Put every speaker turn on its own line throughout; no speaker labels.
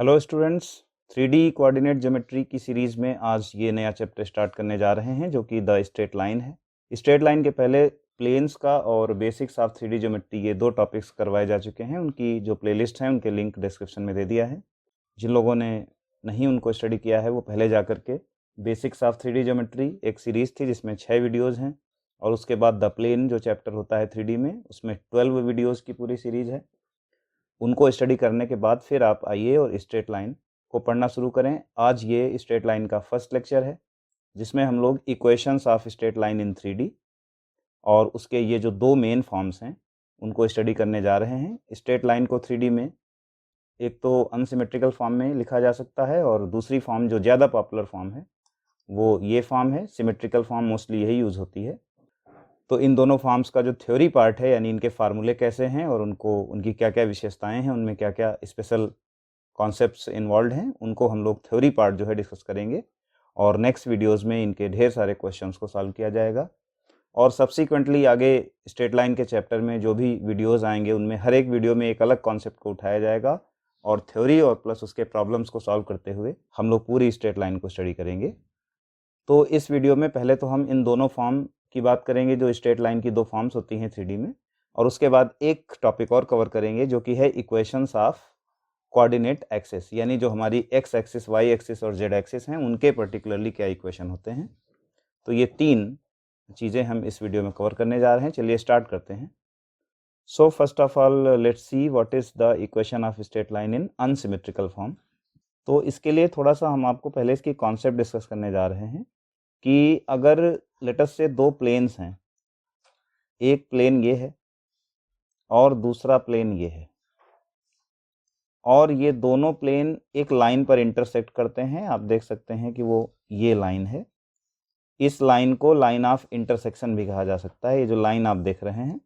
Hello students, 3D coordinate geometry की series में आज ये नया चैप्टर स्टार्ट करने जा रहे हैं जो कि द स्ट्रेट लाइन है। स्ट्रेट लाइन के पहले प्लेन्स का और बेसिक्स ऑफ 3D ज्योमेट्री ये दो टॉपिक्स करवाए जा चुके हैं। उनकी जो प्लेलिस्ट है उनके लिंक डिस्क्रिप्शन में दे दिया है। जिन लोगों ने नहीं उनको स्टडी किया है वो पहले जा कर के बेसिक्स ऑफ 3D ज्योमेट्री एक सीरीज़ थी जिसमें 6 वीडियोज़ हैं, और उसके बाद द प्लेन जो चैप्टर होता है 3D में उसमें 12 वीडियोज़ की पूरी सीरीज़ है। उनको स्टडी करने के बाद फिर आप आइए और स्ट्रेट लाइन को पढ़ना शुरू करें। आज ये स्ट्रेट लाइन का फर्स्ट लेक्चर है जिसमें हम लोग equations of straight line in 3D और उसके ये जो दो मेन फॉर्म्स हैं उनको स्टडी करने जा रहे हैं। स्ट्रेट लाइन को 3D में एक तो अनसिमेट्रिकल फॉर्म में लिखा जा सकता है और दूसरी फॉर्म जो ज़्यादा पॉपुलर फॉर्म है वो ये फॉर्म है। सिमेट्रिकल फॉर्म मोस्टली यही यूज़ होती है। तो इन दोनों फॉर्म्स का जो थ्योरी पार्ट है यानी इनके फार्मूले कैसे हैं और उनकी क्या क्या विशेषताएं हैं, उनमें क्या क्या स्पेशल कॉन्सेप्ट्स इन्वॉल्व हैं, उनको हम लोग थ्योरी पार्ट जो है डिस्कस करेंगे और नेक्स्ट वीडियोस में इनके ढेर सारे क्वेश्चंस को सॉल्व किया जाएगा। और सब्सिक्वेंटली आगे स्ट्रेट लाइन के चैप्टर में जो भी वीडियोज़ आएंगे उनमें हर एक वीडियो में एक अलग कॉन्सेप्ट को उठाया जाएगा और थ्योरी और प्लस उसके प्रॉब्लम्स को सॉल्व करते हुए हम लोग पूरी स्ट्रेट लाइन को स्टडी करेंगे। तो इस वीडियो में पहले तो हम इन दोनों फॉर्म की बात करेंगे जो स्ट्रेट लाइन की दो फॉर्म्स होती हैं 3D में, और उसके बाद एक टॉपिक और कवर करेंगे जो कि है इक्वेशंस ऑफ कोऑर्डिनेट एक्सिस, यानी जो हमारी एक्स एक्सिस, वाई एक्सिस और जेड एक्सिस हैं उनके पर्टिकुलरली क्या इक्वेशन होते हैं। तो ये तीन चीज़ें हम इस वीडियो में कवर करने जा रहे हैं। चलिए स्टार्ट करते हैं। So first of all let's see what is the equation of straight line in unsymmetrical form. तो इसके लिए थोड़ा सा हम आपको पहले इसकी कॉन्सेप्ट डिस्कस करने जा रहे हैं कि अगर लेटस से दो प्लेन्स हैं, एक प्लेन ये है और दूसरा प्लेन ये है, और ये दोनों प्लेन एक लाइन पर इंटरसेक्ट करते हैं। आप देख सकते हैं कि वो ये लाइन है। इस लाइन को लाइन ऑफ इंटरसेक्शन भी कहा जा सकता है। ये जो लाइन आप देख रहे हैं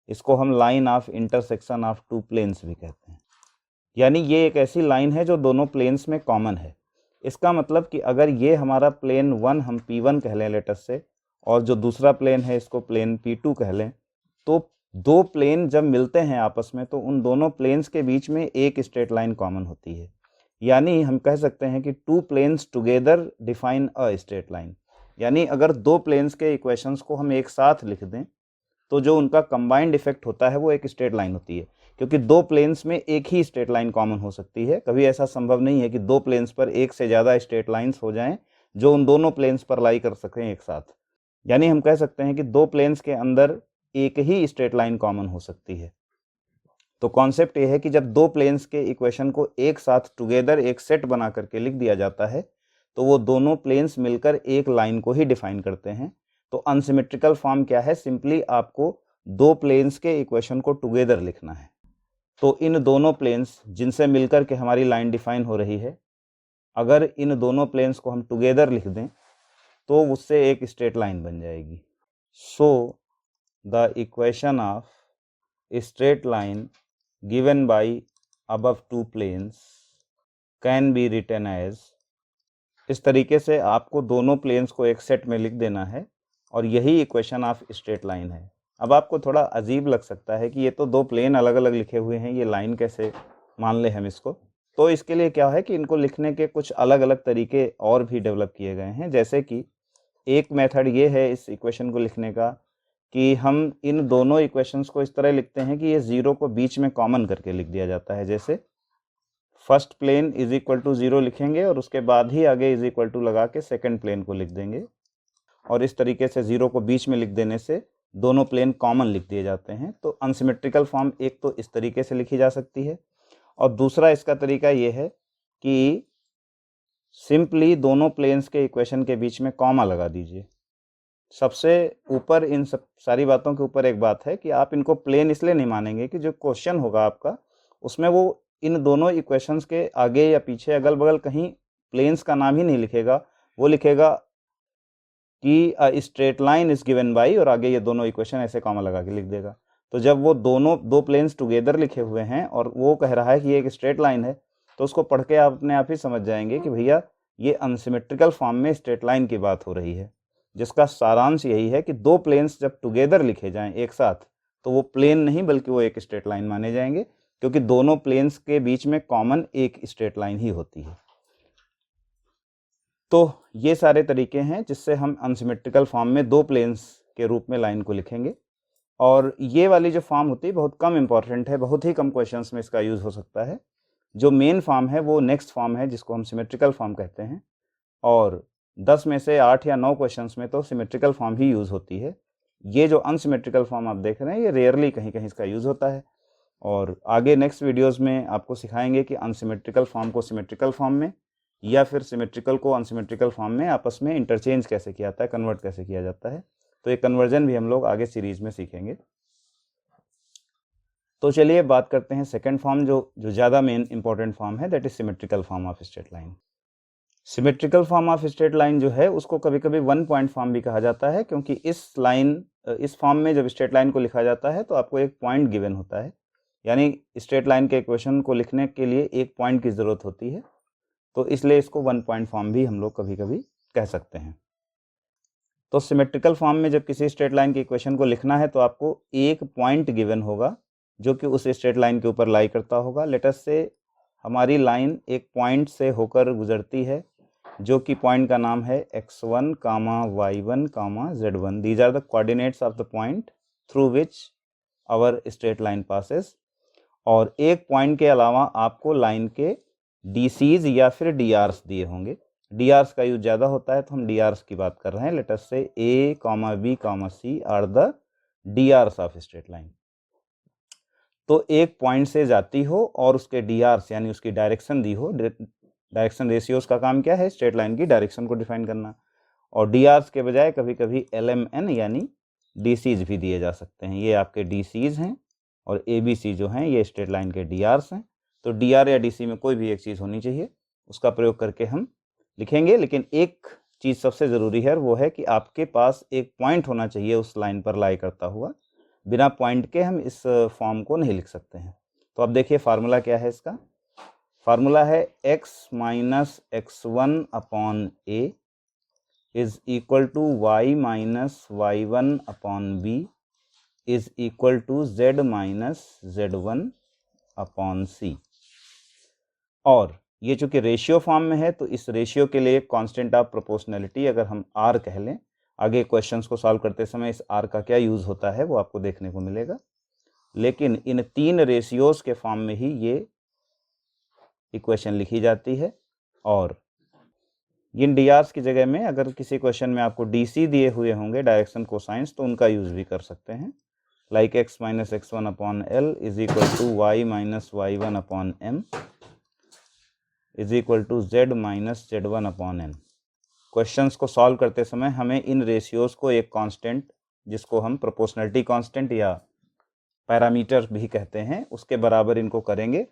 इसको हम line of intersection of two planes भी कहते हैं। यानी ये एक ऐसी लाइन है जो दोनों प्लेन्स में कॉमन है। इसका मतलब कि अगर ये हमारा प्लेन 1 हम P1 कह लें लेटस से, और जो दूसरा प्लेन है इसको प्लेन P2 कह लें, तो दो प्लेन जब मिलते हैं आपस में तो उन दोनों प्लेन्स के बीच में एक स्ट्रेट लाइन कॉमन होती है। यानी हम कह सकते हैं कि two planes together define a straight line. यानी अगर दो प्लेन्स के इक्वेशंस को हम एक साथ लिख दें तो जो उनका कंबाइंड इफेक्ट होता है वो एक स्ट्रेट लाइन होती है, क्योंकि दो प्लेन्स में एक ही स्ट्रेट लाइन कॉमन हो सकती है। कभी ऐसा संभव नहीं है कि दो प्लेन्स पर एक से ज़्यादा स्ट्रेट लाइंस हो जाएं जो उन दोनों प्लेन्स पर लाई कर सकें एक साथ। यानी हम कह सकते हैं कि दो प्लेन्स के अंदर एक ही स्ट्रेट लाइन कॉमन हो सकती है। तो कॉन्सेप्ट ये है कि जब दो प्लेन्स के इक्वेशन को एक साथ टुगेदर एक सेट बना करके लिख दिया जाता है तो वो दोनों प्लेन्स मिलकर एक लाइन को ही डिफाइन करते हैं। तो अनसिमेट्रिकल फॉर्म क्या है? सिंपली आपको दो प्लेन्स के इक्वेशन को टुगेदर लिखना है। तो इन दोनों प्लेन्स जिनसे मिलकर के हमारी लाइन डिफाइन हो रही है, अगर इन दोनों प्लेन्स को हम टुगेदर लिख दें तो उससे एक स्ट्रेट लाइन बन जाएगी। So the equation of straight line given by above two planes can be written as. इस तरीके से आपको दोनों प्लेन्स को एक सेट में लिख देना है और यही इक्वेशन ऑफ स्ट्रेट लाइन है। अब आपको थोड़ा अजीब लग सकता है कि ये तो दो प्लेन अलग अलग लिखे हुए हैं, ये लाइन कैसे मान ले हम इसको। तो इसके लिए क्या है कि इनको लिखने के कुछ अलग अलग तरीके और भी डेवलप किए गए हैं। जैसे कि एक मेथड ये है इस इक्वेशन को लिखने का कि हम इन दोनों इक्वेशंस को इस तरह लिखते हैं कि ये ज़ीरो को बीच में कॉमन करके लिख दिया जाता है। जैसे first plane is equal to 0 लिखेंगे और उसके बाद ही आगे इज इक्वल टू लगा के सेकेंड प्लेन को लिख देंगे, और इस तरीके से 0 को बीच में लिख देने से दोनों प्लेन कॉमन लिख दिए जाते हैं। तो अनसिमेट्रिकल फॉर्म एक तो इस तरीके से लिखी जा सकती है, और दूसरा इसका तरीका ये है कि सिंपली दोनों प्लेन्स के इक्वेशन के बीच में कॉमा लगा दीजिए। सबसे ऊपर इन सब सारी बातों के ऊपर एक बात है कि आप इनको प्लेन इसलिए नहीं मानेंगे कि जो क्वेश्चन होगा आपका उसमें वो इन दोनों इक्वेशंस के आगे या पीछे अगल बगल कहीं प्लेन्स का नाम ही नहीं लिखेगा। वो लिखेगा कि straight line is given by, और आगे ये दोनों इक्वेशन ऐसे कॉमा लगा के लिख देगा। तो जब वो दोनों दो प्लेन्स टुगेदर लिखे हुए हैं और वो कह रहा है कि ये एक स्ट्रेट लाइन है, तो उसको पढ़ के आप अपने आप ही समझ जाएंगे कि भैया ये अनसिमेट्रिकल फॉर्म में स्ट्रेट लाइन की बात हो रही है, जिसका सारांश यही है कि दो प्लेन्स जब टुगेदर लिखे जाएं एक साथ तो वो प्लेन नहीं बल्कि वो एक स्ट्रेट लाइन माने जाएंगे, क्योंकि दोनों प्लेन्स के बीच में कॉमन एक स्ट्रेट लाइन ही होती है। तो ये सारे तरीके हैं जिससे हम अनसिमेट्रिकल फॉर्म में दो प्लेन्स के रूप में लाइन को लिखेंगे। और ये वाली जो फॉर्म होती है बहुत कम इंपॉर्टेंट है, बहुत ही कम क्वेश्चंस में इसका यूज़ हो सकता है। जो मेन फॉर्म है वो नेक्स्ट फॉर्म है जिसको हम सिमेट्रिकल फॉर्म कहते हैं, और 10 में से 8 या 9 क्वेश्चंस में तो सिमेट्रिकल फॉर्म ही यूज़ होती है। ये जो अनसिमेट्रिकल फॉर्म आप देख रहे हैं ये रेयरली कहीं कहीं इसका यूज़ होता है, और आगे नेक्स्ट वीडियोज़ में आपको सिखाएंगे कि अनसिमेट्रिकल फॉर्म को सिमेट्रिकल फॉर्म में या फिर सिमेट्रिकल को अनसिमेट्रिकल फॉर्म में आपस में इंटरचेंज कैसे किया जाता है, कन्वर्ट कैसे किया जाता है। तो ये कन्वर्जन भी हम लोग आगे सीरीज में सीखेंगे। तो चलिए बात करते हैं सेकंड फॉर्म जो ज़्यादा मेन इंपॉर्टेंट फॉर्म है, that is symmetrical form of straight line. Symmetrical form of straight line जो है उसको कभी कभी वन पॉइंट फॉर्म भी कहा जाता है, क्योंकि इस फॉर्म में जब स्ट्रेट लाइन को लिखा जाता है तो आपको एक पॉइंट गिवन होता है, यानी स्ट्रेट लाइन के इक्वेशन को लिखने के लिए एक पॉइंट की ज़रूरत होती है, तो इसलिए इसको वन पॉइंट फॉर्म भी हम लोग कभी कभी कह सकते हैं। तो सिमेट्रिकल फॉर्म में जब किसी स्ट्रेट लाइन के इक्वेशन को लिखना है तो आपको एक पॉइंट गिवन होगा जो कि उस स्ट्रेट लाइन के ऊपर लाई करता होगा। लेट अस से हमारी लाइन एक पॉइंट से होकर गुजरती है जो कि पॉइंट का नाम है x1, y1, z1। These are the coordinates of the point through which our straight line passes. और एक पॉइंट के अलावा आपको लाइन के DCs या फिर DRs दिए होंगे। DRs का यूज ज़्यादा होता है तो हम DRs की बात कर रहे हैं। लेट अस से A, B, C are the DRs of straight line. तो एक पॉइंट से जाती हो और उसके DRs यानी उसकी डायरेक्शन दी हो। डायरेक्शन रेशियोज का काम क्या है? स्ट्रेट लाइन की डायरेक्शन को डिफाइन करना। और DRs के बजाय कभी कभी LMN यानी DCs भी दिए जा सकते हैं। ये आपके DCs हैं और ABC जो हैं ये स्ट्रेट लाइन के DRs हैं। तो DR या DC में कोई भी एक चीज़ होनी चाहिए, उसका प्रयोग करके हम लिखेंगे। लेकिन एक चीज़ सबसे ज़रूरी है, वो है कि आपके पास एक पॉइंट होना चाहिए उस लाइन पर लाई करता हुआ। बिना पॉइंट के हम इस फॉर्म को नहीं लिख सकते हैं। तो अब देखिए फार्मूला क्या है इसका। फार्मूला है x minus x1 upon a is equal to y minus y1 upon b is equal to z minus z1 upon c। और ये चूंकि रेशियो फॉर्म में है तो इस रेशियो के लिए कांस्टेंट ऑफ प्रोपोर्शनैलिटी अगर हम r कह लें, आगे क्वेश्चंस को सॉल्व करते समय इस r का क्या यूज़ होता है वो आपको देखने को मिलेगा। लेकिन इन तीन रेशियोज के फॉर्म में ही ये इक्वेशन लिखी जाती है। और इन DRs की जगह में अगर किसी क्वेश्चन में आपको DC दिए हुए होंगे डायरेक्शन कोसाइंस, तो उनका यूज़ भी कर सकते हैं। Like x minus x1 upon l is equal to y minus y1 upon m is equal to z minus z1 upon n। Questions को सॉल्व करते समय हमें इन रेशियोज को एक कांस्टेंट, जिसको हम प्रोपोर्शनैलिटी कांस्टेंट या पैरामीटर भी कहते हैं, उसके बराबर इनको करेंगे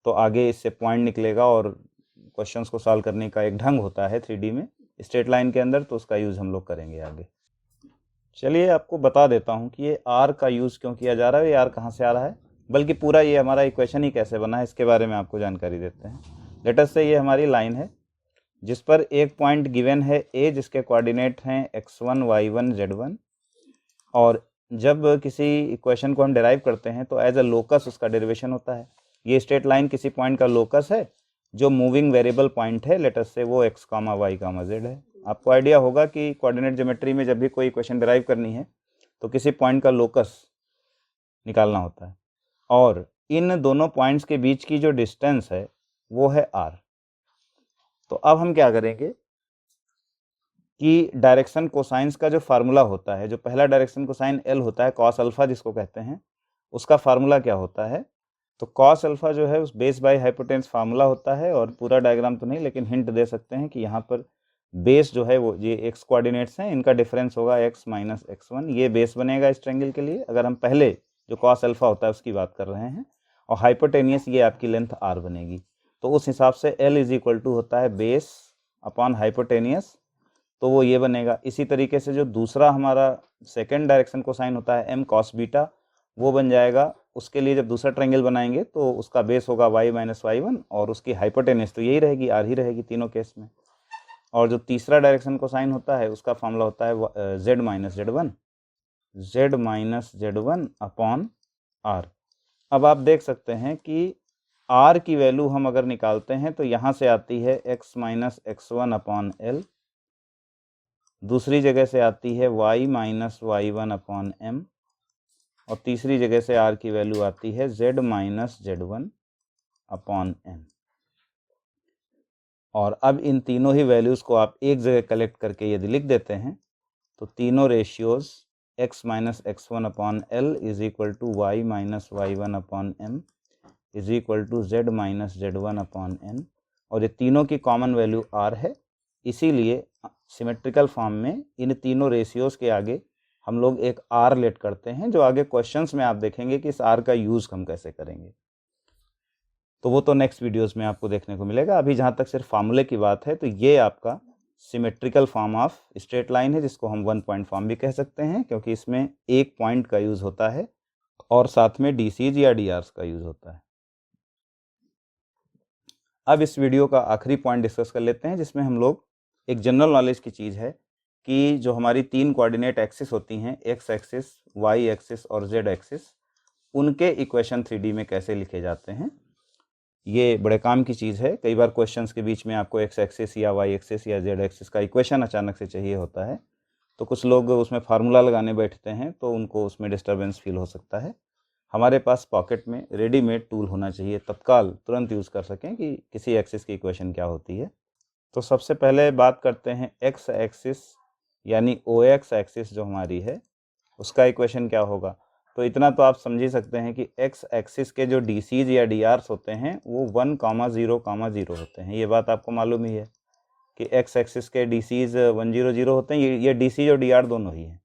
तो आगे इससे पॉइंट निकलेगा। और क्वेश्चंस को सॉल्व करने का एक ढंग होता है 3D में स्ट्रेट लाइन के अंदर, तो उसका यूज़ हम लोग करेंगे आगे। चलिए आपको बता देता हूँ कि ये R का यूज़ क्यों किया जा रहा है, ये R कहाँ से आ रहा है, बल्कि पूरा ये हमारा इक्वेशन ही कैसे बना है इसके बारे में आपको जानकारी देते हैं। लेट अस से ये हमारी लाइन है जिस पर एक पॉइंट गिवन है A, जिसके कोऑर्डिनेट हैं x1, y1, z1। और जब किसी इक्वेशन को हम डिराइव करते हैं तो एज अ लोकस उसका डेरिवेशन होता है। ये स्ट्रेट लाइन किसी पॉइंट का लोकस है जो मूविंग वेरिएबल पॉइंट है, लेट अस से वो x, y, z है। आपको आइडिया होगा कि कोऑर्डिनेट ज्योमेट्री में जब भी कोई इक्वेशन डिराइव करनी है तो किसी पॉइंट का लोकस निकालना होता है, और इन दोनों पॉइंट्स के बीच की जो डिस्टेंस है वो है r। तो अब हम क्या करेंगे कि डायरेक्शन कोसाइंस का जो फार्मूला होता है, जो पहला डायरेक्शन कोसाइन L होता है, कॉस अल्फा जिसको कहते हैं, उसका फार्मूला क्या होता है? तो कॉस अल्फा जो है उस बेस बाय हाइपोटेन्यूस फार्मूला होता है। और पूरा डायग्राम तो नहीं, लेकिन हिंट दे सकते हैं कि यहाँ पर बेस जो है वो ये x कोऑर्डिनेट्स हैं, इनका डिफरेंस होगा x माइनस x1। ये बेस बनेगा इस ट्रायंगल के लिए, अगर हम पहले जो कॉस अल्फा होता है उसकी बात कर रहे हैं। और हाइपोटेनियस ये आपकी लेंथ r बनेगी। तो उस हिसाब से L इज इक्वल टू होता है बेस अपॉन हाइपोटेनियस, तो वो ये बनेगा। इसी तरीके से जो दूसरा हमारा सेकेंड डायरेक्शन कोसाइन होता है m कॉस बीटा, वो बन जाएगा। उसके लिए जब दूसरा ट्रायंगल बनाएंगे तो उसका बेस होगा y माइनस y1 और उसकी हाइपोटेनियस तो यही रहेगी, r ही रहेगी तीनों केस में। और जो तीसरा डायरेक्शन कोसाइन होता है उसका फॉर्मूला होता है z minus z1 upon r। अब आप देख सकते हैं कि r की वैल्यू हम अगर निकालते हैं तो यहाँ से आती है x minus x1 upon L, दूसरी जगह से आती है y minus y1 upon m, और तीसरी जगह से r की वैल्यू आती है z minus z1 upon m। और अब इन तीनों ही वैल्यूज़ को आप एक जगह कलेक्ट करके यदि लिख देते हैं तो तीनों ratios x minus x1 upon L is equal to y minus y1 upon m is equal to z minus z1 upon n, और ये तीनों की कॉमन वैल्यू r है। इसीलिए सिमेट्रिकल फॉर्म में इन तीनों रेशियोज़ के आगे हम लोग एक r लेट करते हैं, जो आगे क्वेश्चंस में आप देखेंगे कि इस r का यूज़ हम कैसे करेंगे, तो वो तो नेक्स्ट वीडियोस में आपको देखने को मिलेगा। अभी जहाँ तक सिर्फ फार्मूले की बात है तो ये आपका symmetrical form of straight line है, जिसको हम वन पॉइंट फॉर्म भी कह सकते हैं, क्योंकि इसमें एक पॉइंट का यूज़ होता है और साथ में डीसीज या डीआर्स का यूज़ होता है। अब इस वीडियो का आखिरी पॉइंट डिस्कस कर लेते हैं, जिसमें हम लोग एक जनरल नॉलेज की चीज़ है कि जो हमारी तीन कोऑर्डिनेट एक्सिस होती हैं, एक्स एक्सिस, वाई एक्सिस और जेड एक्सिस, उनके इक्वेशन 3D में कैसे लिखे जाते हैं। ये बड़े काम की चीज़ है। कई बार क्वेश्चंस के बीच में आपको एक्स एक्सिस या वाई एक्सिस या जेड एक्सिस का इक्वेशन अचानक से चाहिए होता है, तो कुछ लोग उसमें फार्मूला लगाने बैठते हैं तो उनको उसमें डिस्टर्बेंस फील हो सकता है। हमारे पास पॉकेट में रेडीमेड टूल होना चाहिए, तत्काल तुरंत यूज़ कर सकें कि किसी एक्सिस की इक्वेशन क्या होती है। तो सबसे पहले बात करते हैं एक्स एक्सिस यानी ओ एक्स एक्सिस जो हमारी है उसका इक्वेशन क्या होगा। तो इतना तो आप समझ ही सकते हैं कि एक्स एक्सिस के जो डीसीज या डीआर्स होते हैं वो 1,0,0 होते हैं। ये बात आपको मालूम ही है कि एक्स एक्सिस के डीसीज 1,0,0 होते हैं। ये डीसी और डीआर दोनों ही हैं,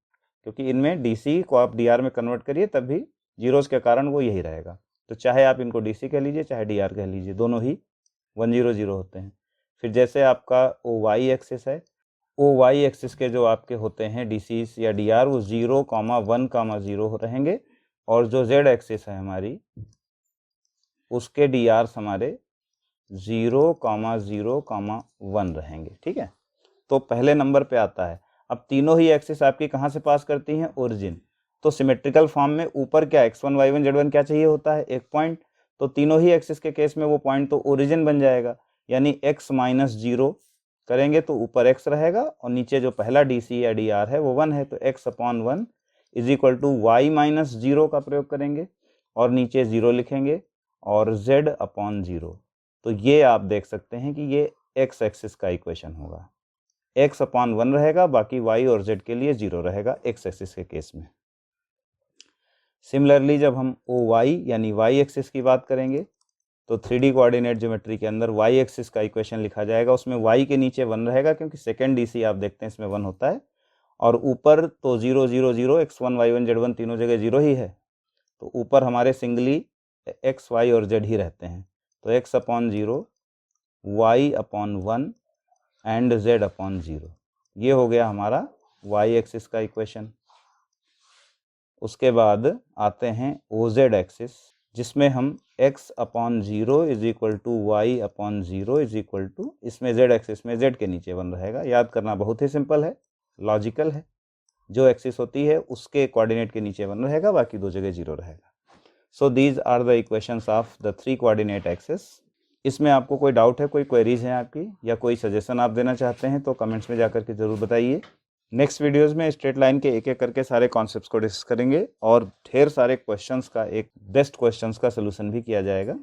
क्योंकि इनमें डीसी को आप डीआर में कन्वर्ट करिए तब भी जीरोज़ के कारण वो यही रहेगा। तो चाहे आप इनको डीसी कह लीजिए चाहे डीआर कह लीजिए, दोनों ही 1,0,0 होते हैं। फिर जैसे आपका ओ वाई एक्सिस है, ओ वाई एक्सिस के जो आपके होते हैं डीसीज या डीआर वो 0,1,0 रहेंगे, और जो जेड एक्सिस है हमारी उसके डीआर्स हमारे 0,0,1 रहेंगे। ठीक है, तो पहले नंबर पे आता है। अब तीनों ही एक्सिस आपकी कहाँ से पास करती हैं, ओरिजिन। तो सिमेट्रिकल फॉर्म में ऊपर क्या x1 y1 z1 क्या चाहिए होता है, एक पॉइंट। तो तीनों ही एक्सिस के केस में वो पॉइंट तो ओरिजिन बन जाएगा, यानी x माइनस 0 करेंगे तो ऊपर x रहेगा और नीचे जो पहला डीसी या डीआर है वो 1 है, तो x upon 1 is equal to Y minus 0 का प्रयोग करेंगे और नीचे 0 लिखेंगे और z अपॉन 0। तो ये आप देख सकते हैं कि ये x एक्सिस का इक्वेशन होगा। x अपॉन 1 रहेगा, बाकी y और z के लिए 0 रहेगा x एक्सिस के केस में। सिमिलरली जब हम ओ वाई यानी y एक्सिस की बात करेंगे तो 3D कोऑर्डिनेट ज्योमेट्री के अंदर y एक्सिस का इक्वेशन लिखा जाएगा। उसमें y के नीचे 1 रहेगा, क्योंकि सेकेंड डीसी आप देखते हैं इसमें 1 होता है, और ऊपर तो 0 0 0 x1 y1 z1 तीनों जगह 0 ही है, तो ऊपर हमारे सिंगली x y और z ही रहते हैं। तो x upon 0, y upon 1 and z upon 0, ये हो गया हमारा y एक्सिस का इक्वेशन। उसके बाद आते हैं ओ जेड एक्सिस, जिसमें हम x upon 0 is equal to Y upon 0 is equal to, इसमें z एक्सिस में z के नीचे 1 रहेगा। याद करना बहुत ही सिंपल है, लॉजिकल है। जो एक्सिस होती है उसके कोऑर्डिनेट के नीचे 1 रहेगा, बाकी दो जगह 0 रहेगा। So these are the equations of the 3 coordinate axis. इसमें आपको कोई डाउट है, कोई क्वेरीज हैं आपकी, या कोई सजेशन आप देना चाहते हैं तो कमेंट्स में जाकर के ज़रूर बताइए। नेक्स्ट वीडियोज़ में स्ट्रेट लाइन के एक एक करके सारे कॉन्सेप्ट्स को डिस्कस करेंगे और ढेर सारे क्वेश्चंस का, एक बेस्ट क्वेश्चंस का सलूशन भी किया जाएगा।